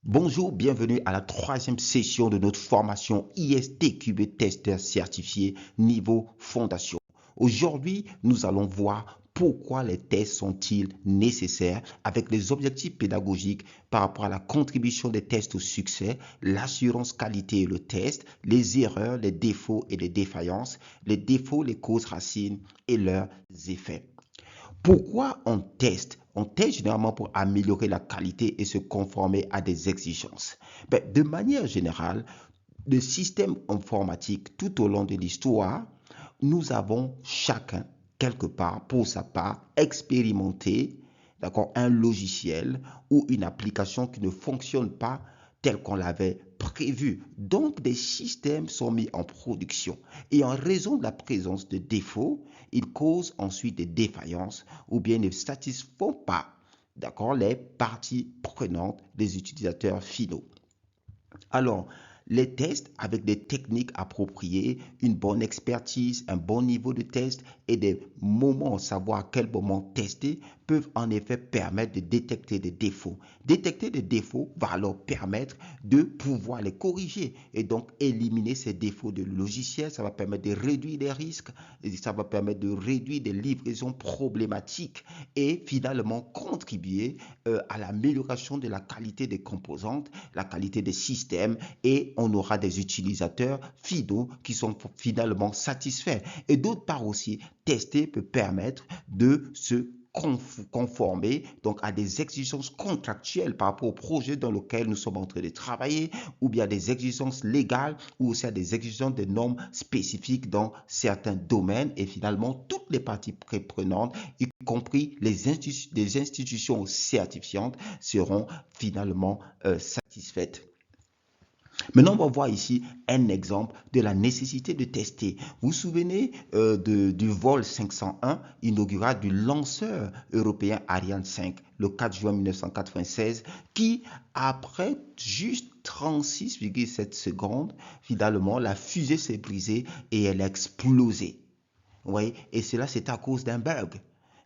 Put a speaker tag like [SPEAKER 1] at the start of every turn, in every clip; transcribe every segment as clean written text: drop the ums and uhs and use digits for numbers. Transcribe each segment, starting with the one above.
[SPEAKER 1] Bonjour, bienvenue à la troisième session de notre formation ISTQB Testeur certifié niveau fondation. Aujourd'hui, nous allons voir pourquoi les tests sont-ils nécessaires avec les objectifs pédagogiques par rapport à la contribution des tests au succès, l'assurance qualité et le test, les erreurs, les défauts et les défaillances, les défauts, les causes racines et leurs effets. Pourquoi on teste? On teste généralement pour améliorer la qualité et se conformer à des exigences. De manière générale, le système informatique tout au long de l'histoire, nous avons chacun, quelque part, pour sa part, expérimenté, d'accord, un logiciel ou une application qui ne fonctionne pas tel qu'on l'avait prévu. Donc, des systèmes sont mis en production. Et en raison de la présence de défauts, ils causent ensuite des défaillances ou bien ne satisfont pas, d'accord, les parties prenantes des utilisateurs finaux. Alors, les tests avec des techniques appropriées, une bonne expertise, un bon niveau de test et des moments, savoir à quel moment tester, peuvent en effet permettre de détecter des défauts. Détecter des défauts va alors permettre de pouvoir les corriger et donc éliminer ces défauts de logiciel. Ça va permettre de réduire les risques, ça va permettre de réduire des livraisons problématiques et finalement contribuer à l'amélioration de la qualité des composantes, la qualité des systèmes et on aura des utilisateurs finaux qui sont finalement satisfaits. Et d'autre part aussi, tester peut permettre de se conformer donc à des exigences contractuelles par rapport au projet dans lequel nous sommes en train de travailler ou bien des exigences légales ou aussi à des exigences de normes spécifiques dans certains domaines et finalement toutes les parties prenantes y compris les institutions certifiantes seront finalement satisfaites. Maintenant, on va voir ici un exemple de la nécessité de tester. Vous vous souvenez du vol 501 inaugural du lanceur européen Ariane 5 le 4 juin 1996 qui, après juste 36,7 secondes, finalement, la fusée s'est brisée et elle a explosé. Oui, et cela, c'est à cause d'un bug.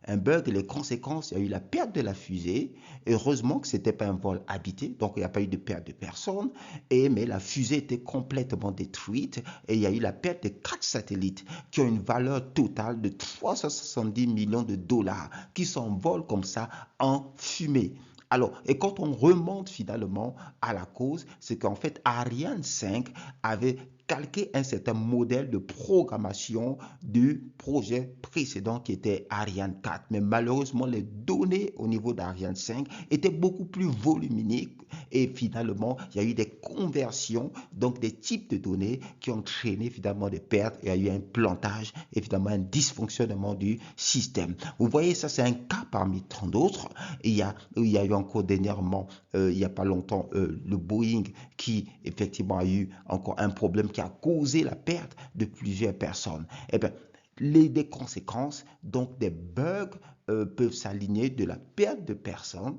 [SPEAKER 1] Un bug, les conséquences, il y a eu la perte de la fusée. Heureusement que ce n'était pas un vol habité, donc il n'y a pas eu de perte de personnes. Mais la fusée était complètement détruite et il y a eu la perte de 4 satellites qui ont une valeur totale de 370 millions de dollars qui s'envolent comme ça en fumée. Alors, et quand on remonte finalement à la cause, c'est qu'en fait, Ariane 5 avait calqué un certain modèle de programmation du projet précédent qui était Ariane 4. Mais malheureusement, les données au niveau d'Ariane 5 étaient beaucoup plus volumineuses et finalement, il y a eu des conversions, donc des types de données qui ont entraîné finalement des pertes. Il y a eu un plantage et finalement un dysfonctionnement du système. Vous voyez, ça c'est un cas parmi tant d'autres. Il y a eu encore dernièrement, il n'y a pas longtemps, le Boeing qui effectivement a eu encore un problème qui a causé la perte de plusieurs personnes. Eh bien, des conséquences, donc des bugs peuvent s'aligner de la perte de personnes,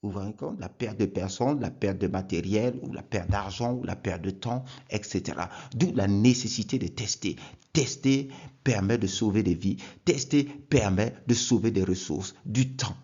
[SPEAKER 1] vous vous rendez compte, la perte de personnes, la perte de matériel, ou la perte d'argent, ou la perte de temps, etc. D'où la nécessité de tester. Tester permet de sauver des vies. Tester permet de sauver des ressources, du temps.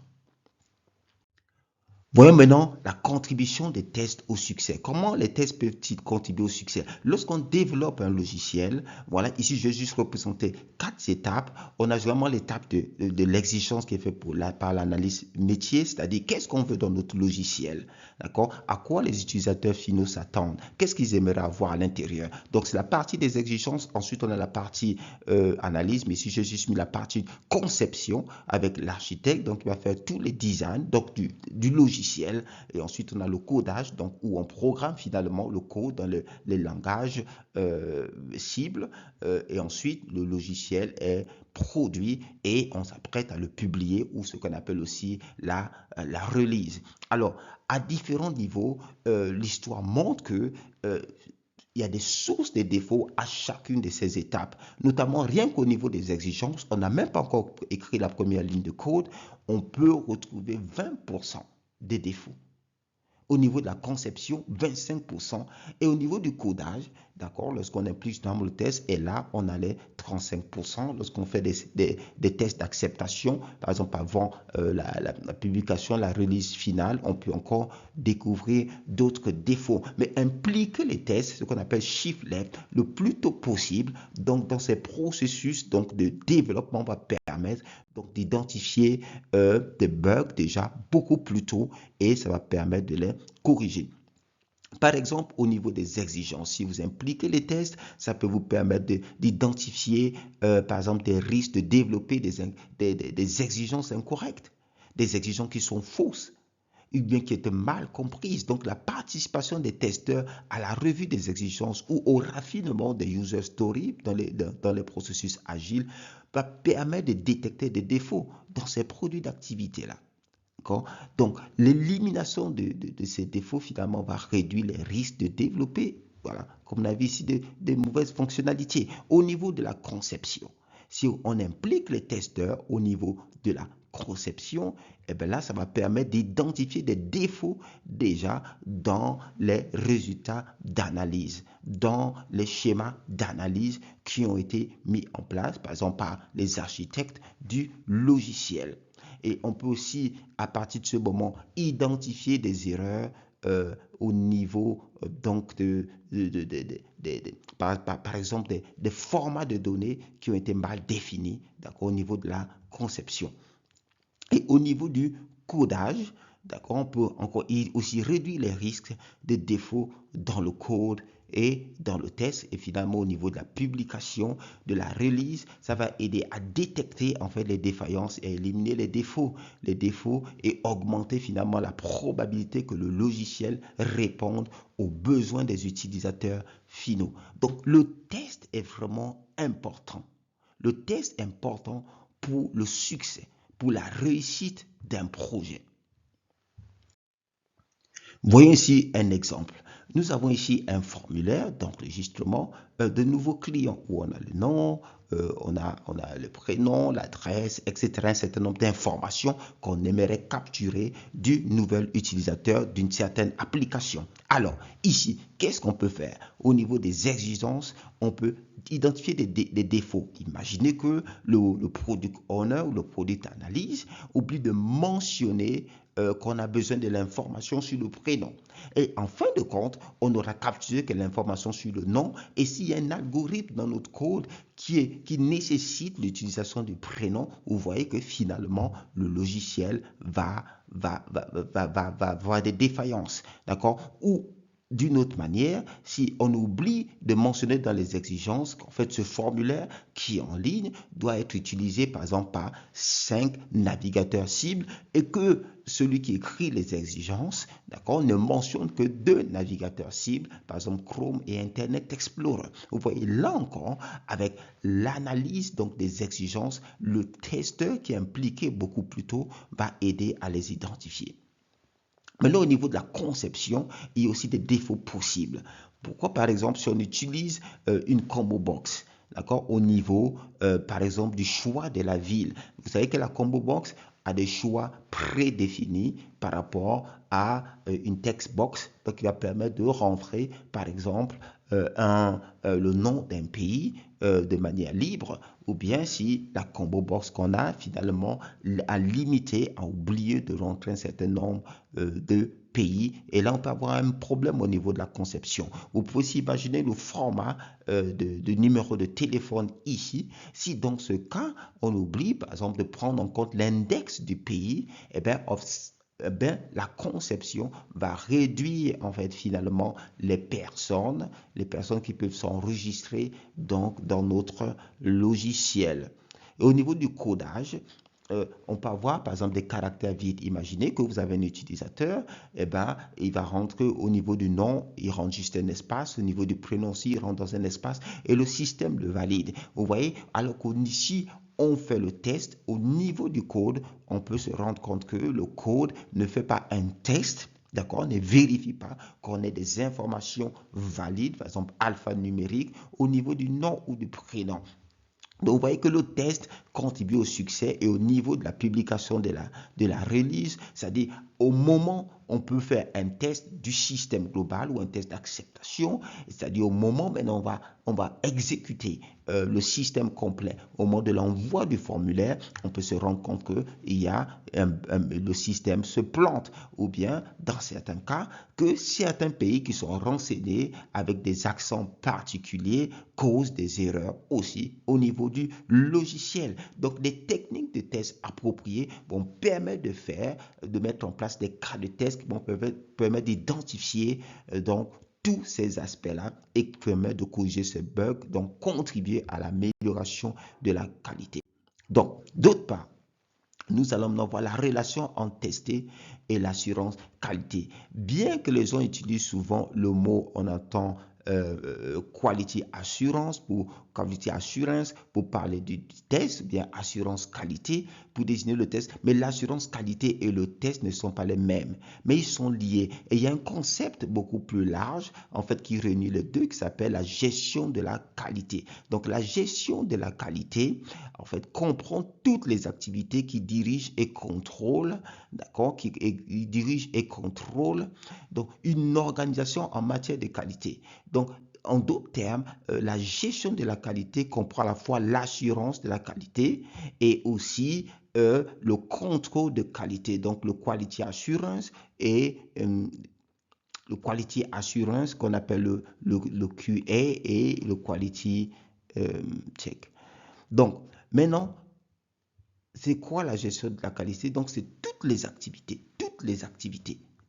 [SPEAKER 1] Voyons maintenant la contribution des tests au succès. Comment les tests peuvent-ils contribuer au succès? Lorsqu'on développe un logiciel, voilà, ici je vais juste représenter 4 étapes. On a vraiment l'étape de l'exigence qui est faite par l'analyse métier, c'est-à-dire qu'est-ce qu'on veut dans notre logiciel, d'accord? À quoi les utilisateurs finaux s'attendent? Qu'est-ce qu'ils aimeraient avoir à l'intérieur? Donc c'est la partie des exigences. Ensuite on a la partie analyse, mais ici j'ai juste mis la partie conception avec l'architecte, donc il va faire tous les designs donc du logiciel. Et ensuite, on a le codage, donc où on programme finalement le code dans les langages cibles. Et ensuite, le logiciel est produit et on s'apprête à le publier ou ce qu'on appelle aussi la release. Alors, à différents niveaux, l'histoire montre que il y a des sources de défauts à chacune de ces étapes, notamment rien qu'au niveau des exigences. On n'a même pas encore écrit la première ligne de code. On peut retrouver 20% des défauts. Au niveau de la conception, 25%. Et au niveau du codage, d'accord, lorsqu'on implique dans le test, et là, on a les 35%. Lorsqu'on fait des tests d'acceptation, par exemple, avant la publication, la release finale, on peut encore découvrir d'autres défauts. Mais impliquer les tests, ce qu'on appelle shift left, le plus tôt possible, donc dans ces processus donc, de développement va permettre donc d'identifier des bugs déjà beaucoup plus tôt et ça va permettre de les corriger. Par exemple, au niveau des exigences, si vous impliquez les tests, ça peut vous permettre d'identifier, par exemple, des risques de développer des exigences incorrectes, des exigences qui sont fausses ou bien qui étaient mal comprises. Donc, la participation des testeurs à la revue des exigences ou au raffinement des user stories dans les processus agiles va permettre de détecter des défauts dans ces produits d'activité-là. Donc, l'élimination de ces défauts, finalement, va réduire les risques de développer, voilà, comme on a vu ici, de mauvaises fonctionnalités. Au niveau de la conception, si on implique les testeurs au niveau de la conception, et bien là, ça va permettre d'identifier des défauts déjà dans les résultats d'analyse, dans les schémas d'analyse qui ont été mis en place, par exemple, par les architectes du logiciel. Et on peut aussi, à partir de ce moment, identifier des erreurs au niveau donc par exemple des formats de données qui ont été mal définis au niveau de la conception. Et au niveau du codage, on peut encore aussi réduire les risques de défauts dans le code et dans le test. Et finalement, au niveau de la publication, de la release, ça va aider à détecter en fait les défaillances et à éliminer les défauts et augmenter finalement la probabilité que le logiciel réponde aux besoins des utilisateurs finaux. Donc, le test est vraiment important. Le test est important pour le succès, pour la réussite d'un projet. Voyons ici un exemple. Nous avons ici un formulaire d'enregistrement de nouveaux clients où on a le nom, on a le prénom, l'adresse, etc. Un certain nombre d'informations qu'on aimerait capturer du nouvel utilisateur d'une certaine application. Alors, ici, qu'est-ce qu'on peut faire? Au niveau des exigences, on peut identifier des défauts. Imaginez que le product owner ou le product analyse oublie de mentionner qu'on a besoin de l'information sur le prénom. Et en fin de compte, on aura capturé que l'information sur le nom. Et s'il y a un algorithme dans notre code qui nécessite l'utilisation du prénom, vous voyez que finalement, le logiciel va avoir des défaillances. D'accord? Ou d'une autre manière, si on oublie de mentionner dans les exigences qu'en fait ce formulaire qui est en ligne doit être utilisé par exemple par 5 navigateurs cibles et que celui qui écrit les exigences, d'accord, ne mentionne que 2 navigateurs cibles, par exemple Chrome et Internet Explorer. Vous voyez là encore, avec l'analyse donc des exigences, le testeur qui est impliqué beaucoup plus tôt va aider à les identifier. Maintenant, au niveau de la conception, il y a aussi des défauts possibles. Pourquoi, par exemple, si on utilise une combo box, d'accord, au niveau, par exemple, du choix de la ville. Vous savez que la combo box a des choix prédéfinis par rapport à une text box, donc qui va permettre de rentrer, par exemple, le nom d'un pays de manière libre, ou bien si la combo box qu'on a finalement a limité, a oublié de rentrer un certain nombre de pays, et là on peut avoir un problème au niveau de la conception. Vous pouvez aussi imaginer le format de numéro de téléphone ici. Si dans ce cas on oublie par exemple de prendre en compte l'index du pays, eh bien, la conception va réduire en fait finalement les personnes qui peuvent s'enregistrer donc dans notre logiciel. Et au niveau du codage, on peut avoir par exemple des caractères vides. Imaginez que vous avez un utilisateur, eh ben, il va rentrer au niveau du nom, il rentre juste un espace, au niveau du prénom aussi, il rentre dans un espace et le système le valide. Vous voyez, alors qu'ici, on fait le test au niveau du code, on peut se rendre compte que le code ne fait pas un test. D'accord, on ne vérifie pas qu'on ait des informations valides, par exemple alphanumérique, au niveau du nom ou du prénom. Donc, vous voyez que le test contribue au succès et au niveau de la publication de la release, c'est-à-dire au moment on peut faire un test du système global ou un test d'acceptation, c'est-à-dire au moment maintenant on va exécuter le système complet. Au moment de l'envoi du formulaire, on peut se rendre compte que le système se plante, ou bien dans certains cas que certains pays qui sont renseignés avec des accents particuliers causent des erreurs aussi au niveau du logiciel. Donc les techniques de test appropriées vont permettre de mettre en place des cas de test qui vont permettre d'identifier donc tous ces aspects-là et qui permettent de corriger ces bugs, donc contribuer à l'amélioration de la qualité. Donc, d'autre part, nous allons maintenant voir la relation entre tester et l'assurance qualité. Bien que les gens utilisent souvent le mot, on entend quality assurance pour parler du test, ou bien assurance qualité pour désigner le test, mais l'assurance qualité et le test ne sont pas les mêmes, mais ils sont liés. Et il y a un concept beaucoup plus large, en fait, qui réunit les deux, qui s'appelle la gestion de la qualité. Donc, la gestion de la qualité, en fait, comprend toutes les activités qui dirigent et contrôlent, d'accord, qui dirigent et contrôlent, donc, une organisation en matière de qualité. Donc, en d'autres termes, la gestion de la qualité comprend à la fois l'assurance de la qualité et aussi le contrôle de qualité, donc le quality assurance et le quality assurance qu'on appelle le QA et le quality check. Donc, maintenant, c'est quoi la gestion de la qualité? Donc, c'est toutes les activités,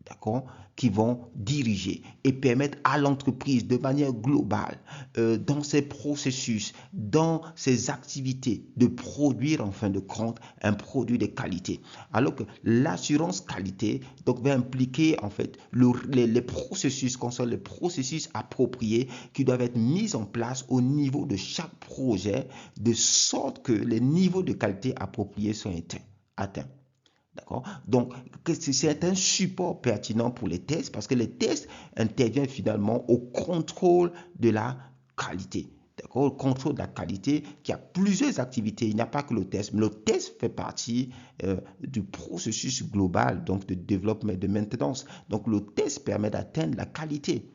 [SPEAKER 1] d'accord, qui vont diriger et permettre à l'entreprise de manière globale, dans ses processus, dans ses activités, de produire en fin de compte un produit de qualité. Alors que l'assurance qualité donc, va impliquer en fait les processus, concernant les processus appropriés qui doivent être mis en place au niveau de chaque projet, de sorte que les niveaux de qualité appropriés sont atteints. D'accord? Donc, c'est un support pertinent pour les tests parce que les tests interviennent finalement au contrôle de la qualité. D'accord? Le contrôle de la qualité qui a plusieurs activités. Il n'y a pas que le test, mais le test fait partie du processus global donc de développement et de maintenance. Donc, le test permet d'atteindre la qualité.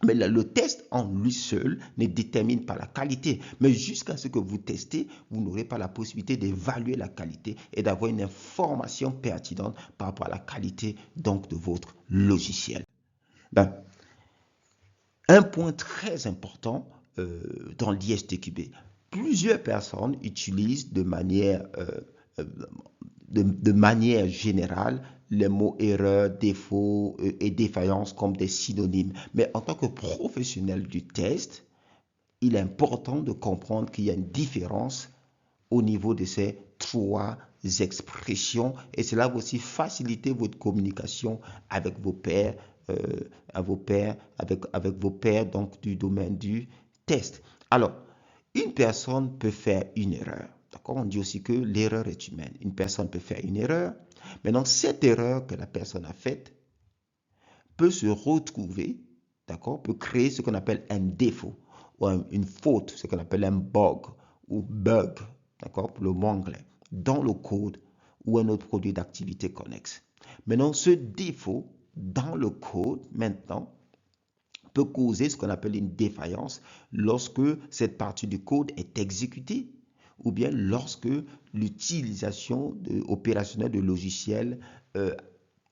[SPEAKER 1] Mais le test en lui seul ne détermine pas la qualité. Mais jusqu'à ce que vous testez, vous n'aurez pas la possibilité d'évaluer la qualité et d'avoir une information pertinente par rapport à la qualité donc de votre logiciel. Ben, un point très important dans l'ISTQB, plusieurs personnes utilisent de manière générale les mots erreur, défaut et défaillance comme des synonymes. Mais en tant que professionnel du test, il est important de comprendre qu'il y a une différence au niveau de ces trois expressions et cela va aussi faciliter votre communication avec vos pairs, avec vos pairs donc du domaine du test. Alors, une personne peut faire une erreur. D'accord? On dit aussi que l'erreur est humaine. Une personne peut faire une erreur. Maintenant, cette erreur que la personne a faite peut se retrouver, d'accord, peut créer ce qu'on appelle un défaut ou une faute, ce qu'on appelle un bug ou bug, d'accord, pour le mot anglais, dans le code ou un autre produit d'activité connexe. Maintenant, ce défaut dans le code, maintenant, peut causer ce qu'on appelle une défaillance lorsque cette partie du code est exécutée ou bien lorsque l'utilisation opérationnelle de logiciel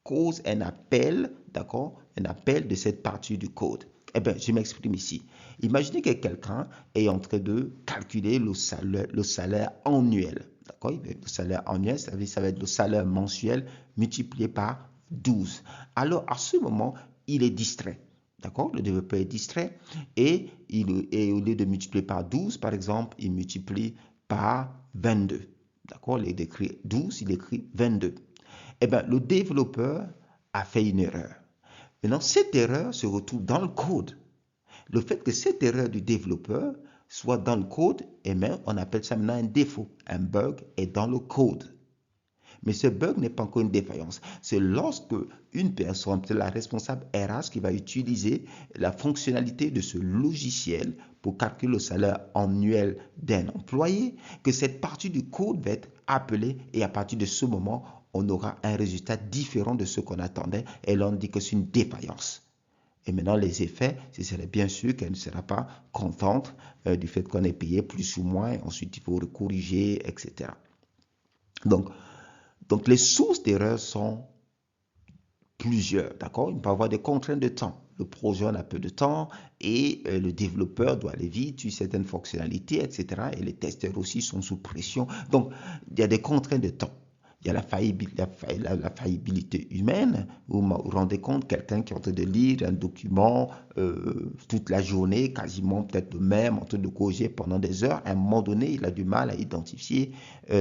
[SPEAKER 1] cause un appel, d'accord, un appel de cette partie du code. Eh bien, je m'exprime ici. Imaginez que quelqu'un est en train de calculer le salaire annuel. D'accord? Le salaire annuel, ça va être le salaire mensuel multiplié par 12. Alors, à ce moment, il est distrait. D'accord? Le développeur est distrait et au lieu de multiplier par 12, par exemple, il multiplie par 22. D'accord? Il écrit 12, il écrit 22. Eh bien, le développeur a fait une erreur. Maintenant, cette erreur se retrouve dans le code. Le fait que cette erreur du développeur soit dans le code, eh bien, on appelle ça maintenant un défaut. Un bug est dans le code. Mais ce bug n'est pas encore une défaillance. C'est lorsque une personne, c'est la responsable RH qui va utiliser la fonctionnalité de ce logiciel pour calculer le salaire annuel d'un employé, que cette partie du code va être appelée et à partir de ce moment, on aura un résultat différent de ce qu'on attendait et là on dit que c'est une défaillance. Et maintenant, les effets, ce serait bien sûr qu'elle ne sera pas contente du fait qu'on ait payé plus ou moins. Ensuite, il faut corriger, etc. Donc les sources d'erreurs sont plusieurs, d'accord? Il peut y avoir des contraintes de temps. Le projet en a peu de temps et le développeur doit aller vite sur certaines fonctionnalités, etc. Et les testeurs aussi sont sous pression. Donc, il y a des contraintes de temps. Il y a la faillibilité humaine. Vous vous rendez compte, quelqu'un qui est en train de lire un document toute la journée, quasiment peut-être le même, en train de corriger pendant des heures, à un moment donné, il a du mal à identifier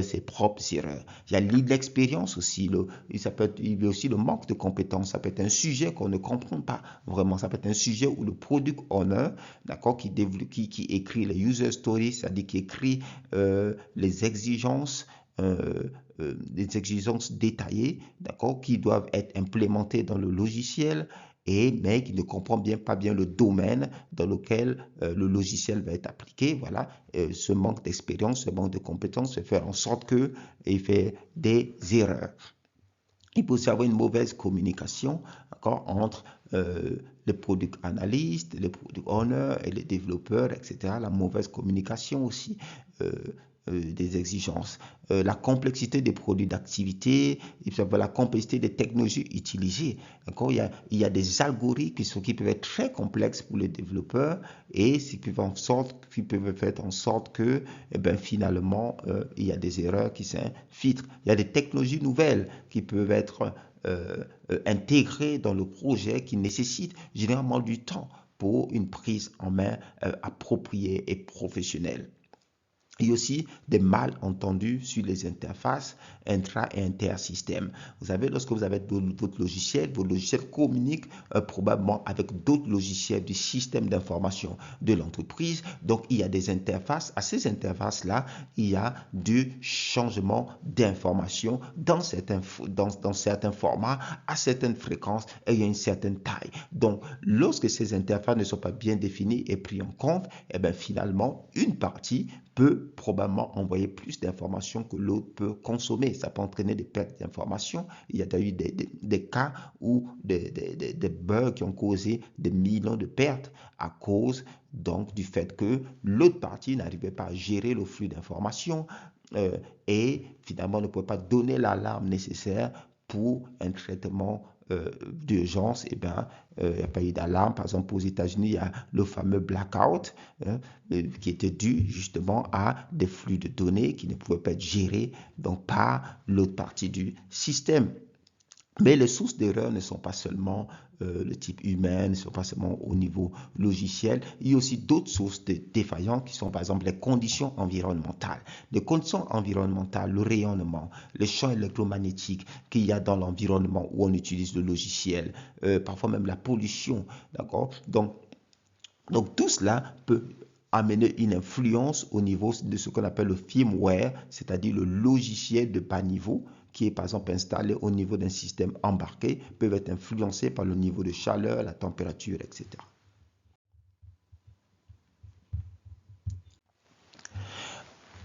[SPEAKER 1] ses propres erreurs. Il y a l'expérience aussi. Il y a aussi le manque de compétences. Ça peut être un sujet qu'on ne comprend pas vraiment. Ça peut être un sujet où le product owner, d'accord, qui écrit les user stories, c'est-à-dire qui écrit les exigences, des exigences détaillées, d'accord, qui doivent être implémentées dans le logiciel, mais qui ne comprend pas bien le domaine dans lequel le logiciel va être appliqué. Voilà, ce manque d'expérience, ce manque de compétences fait en sorte qu'il fait des erreurs. Il peut aussi avoir une mauvaise communication, d'accord, entre les product analystes, les product owners et les développeurs, etc. La mauvaise communication aussi des exigences. La complexité des produits d'activité, la complexité des technologies utilisées. D'accord, il y a des algorithmes qui peuvent être très complexes pour les développeurs et qui peuvent faire en sorte que finalement, il y a des erreurs qui s'infiltrent. Il y a des technologies nouvelles qui peuvent être intégrées dans le projet qui nécessitent généralement du temps pour une prise en main appropriée et professionnelle. Il y a aussi des malentendus sur les interfaces intra- et intersystèmes. Vous savez, lorsque vous avez votre logiciel, vos logiciels communiquent probablement avec d'autres logiciels du système d'information de l'entreprise. Donc, il y a des interfaces. À ces interfaces-là, il y a du changement d'informations dans certains formats, à certaines fréquences et il y a une certaine taille. Donc, lorsque ces interfaces ne sont pas bien définies et prises en compte, finalement, une partie peut probablement envoyer plus d'informations que l'autre peut consommer. Ça peut entraîner des pertes d'informations. Il y a eu des cas où des bugs qui ont causé des millions de pertes à cause donc du fait que l'autre partie n'arrivait pas à gérer le flux d'informations et finalement ne pouvait pas donner l'alarme nécessaire pour un traitement d'urgence. Il n'y a pas eu d'alarme. Par exemple, aux États-Unis, il y a le fameux blackout qui était dû justement à des flux de données qui ne pouvaient pas être gérés donc, par l'autre partie du système. Mais les sources d'erreurs ne sont pas seulement le type humain, ne sont pas seulement au niveau logiciel. Il y a aussi d'autres sources de défaillances qui sont par exemple les conditions environnementales. Les conditions environnementales, le rayonnement, les champs électromagnétiques qu'il y a dans l'environnement où on utilise le logiciel, parfois même la pollution, d'accord? Donc tout cela peut amener une influence au niveau de ce qu'on appelle le firmware, c'est-à-dire le logiciel de bas niveau qui est par exemple installé au niveau d'un système embarqué, peuvent être influencés par le niveau de chaleur, la température, etc.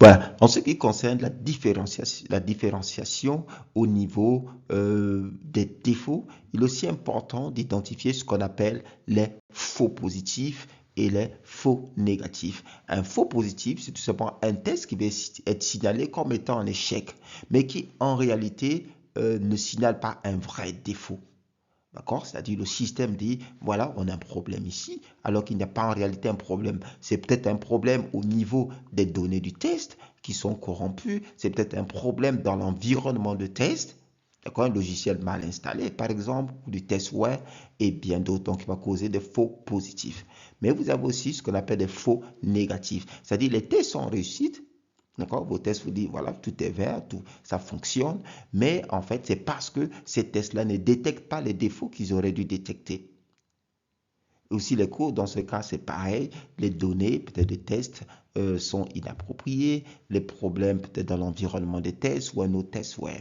[SPEAKER 1] Voilà. En ce qui concerne la différenciation au niveau des défauts, il est aussi important d'identifier ce qu'on appelle les faux positifs et les faux négatifs. Un faux positif, c'est tout simplement un test qui va être signalé comme étant un échec, mais qui en réalité ne signale pas un vrai défaut. D'accord? C'est-à-dire le système dit, voilà, on a un problème ici, alors qu'il n'y a pas en réalité un problème. C'est peut-être un problème au niveau des données du test qui sont corrompues. C'est peut-être un problème dans l'environnement de test. D'accord? Un logiciel mal installé, par exemple, ou du testware et bien d'autres, donc qui va causer des faux positifs. Mais vous avez aussi ce qu'on appelle des faux négatifs. C'est-à-dire les tests sont réussis. D'accord? Vos tests vous disent, voilà, tout est vert, tout, ça fonctionne. Mais en fait, c'est parce que ces tests-là ne détectent pas les défauts qu'ils auraient dû détecter. Aussi, les cours, dans ce cas, c'est pareil. Les données, peut-être des tests, sont inappropriées. Les problèmes, peut-être dans l'environnement des tests ou un autre test web.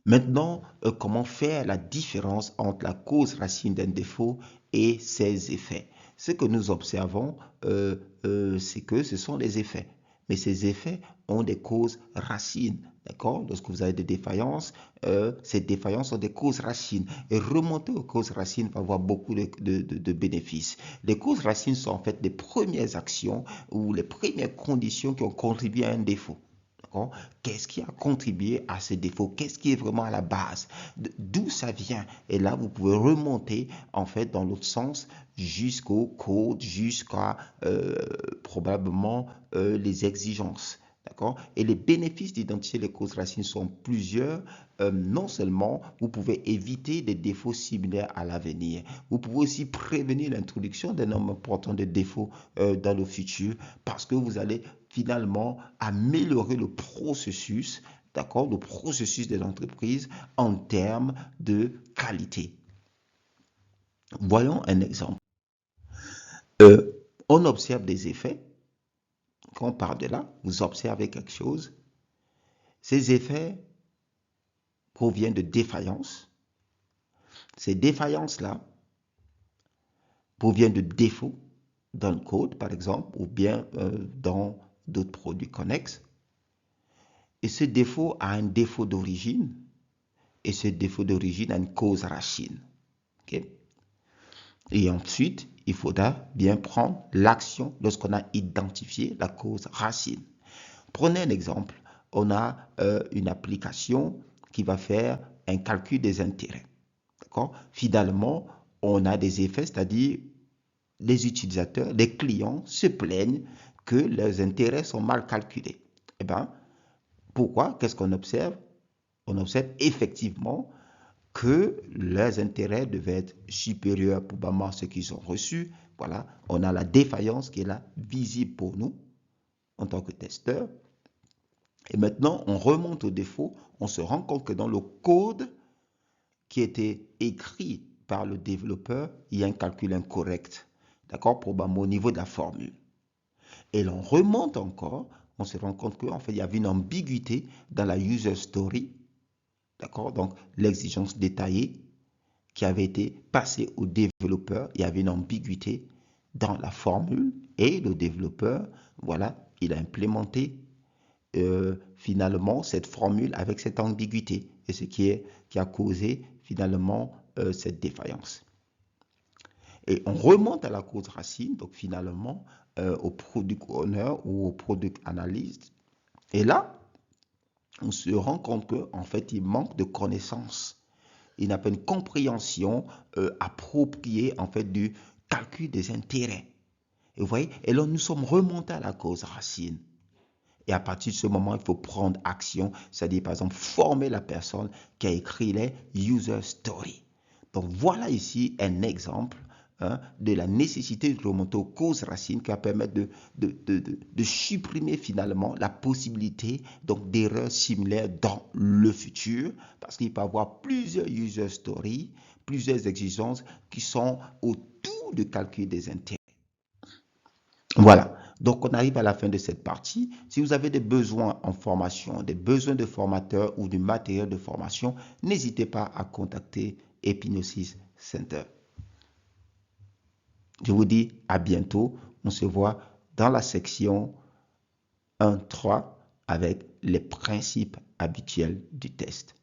[SPEAKER 1] Maintenant, comment faire la différence entre la cause racine d'un défaut et ses effets? Ce que nous observons, c'est que ce sont les effets. Mais ces effets ont des causes racines. D'accord? Lorsque vous avez des défaillances, ces défaillances sont des causes racines. Et remonter aux causes racines va avoir beaucoup de bénéfices. Les causes racines sont en fait les premières actions ou les premières conditions qui ont contribué à un défaut. Qu'est-ce qui a contribué à ce défaut? Qu'est-ce qui est vraiment à la base? D'où ça vient? Et là, vous pouvez remonter en fait dans l'autre sens jusqu'au code, jusqu'à probablement les exigences. D'accord? Et les bénéfices d'identifier les causes racines sont plusieurs. Non seulement vous pouvez éviter des défauts similaires à l'avenir, vous pouvez aussi prévenir l'introduction d'un nombre important de défauts dans le futur parce que vous allez finalement améliorer le processus, d'accord, le processus des entreprises en termes de qualité. Voyons un exemple. On observe des effets. Quand on part de là, vous observez quelque chose. Ces effets proviennent de défaillances. Ces défaillances-là proviennent de défauts dans le code, par exemple, ou bien dans d'autres produits connexes. Et ce défaut a un défaut d'origine, et ce défaut d'origine a une cause racine. Okay? Et ensuite, il faudra bien prendre l'action lorsqu'on a identifié la cause racine. Prenez un exemple. On a une application qui va faire un calcul des intérêts. Finalement, on a des effets, c'est-à-dire les utilisateurs, les clients se plaignent que leurs intérêts sont mal calculés. Eh bien, pourquoi? Qu'est-ce qu'on observe? On observe effectivement que leurs intérêts devaient être supérieurs probablement à ceux qu'ils ont reçus. Voilà, on a la défaillance qui est là, visible pour nous en tant que testeurs. Et maintenant, on remonte au défaut, on se rend compte que dans le code qui était écrit par le développeur, il y a un calcul incorrect. D'accord? Probablement au niveau de la formule. Et l'on remonte encore, on se rend compte qu'en fait, il y avait une ambiguïté dans la user story. D'accord? Donc, l'exigence détaillée qui avait été passée au développeur, il y avait une ambiguïté dans la formule et le développeur, voilà, il a implémenté finalement cette formule avec cette ambiguïté et ce qui a causé finalement cette défaillance. Et on remonte à la cause racine, donc finalement au product owner ou au product analyst. Et là, on se rend compte qu'en fait, il manque de connaissances. Il n'a pas une compréhension appropriée en fait du calcul des intérêts. Et vous voyez, et là, nous sommes remontés à la cause racine. Et à partir de ce moment, il faut prendre action, c'est-à-dire par exemple former la personne qui a écrit les user stories. Donc voilà ici un exemple de la nécessité de remonter aux causes racines qui va permettre de supprimer finalement la possibilité d'erreurs similaires dans le futur, parce qu'il peut y avoir plusieurs user stories, plusieurs exigences qui sont autour du calcul des intérêts. Voilà, donc on arrive à la fin de cette partie. Si vous avez des besoins en formation, des besoins de formateurs ou du matériel de formation, n'hésitez pas à contacter Epinosis Center. Je vous dis à bientôt. On se voit dans la section 1.3 avec les principes habituels du test.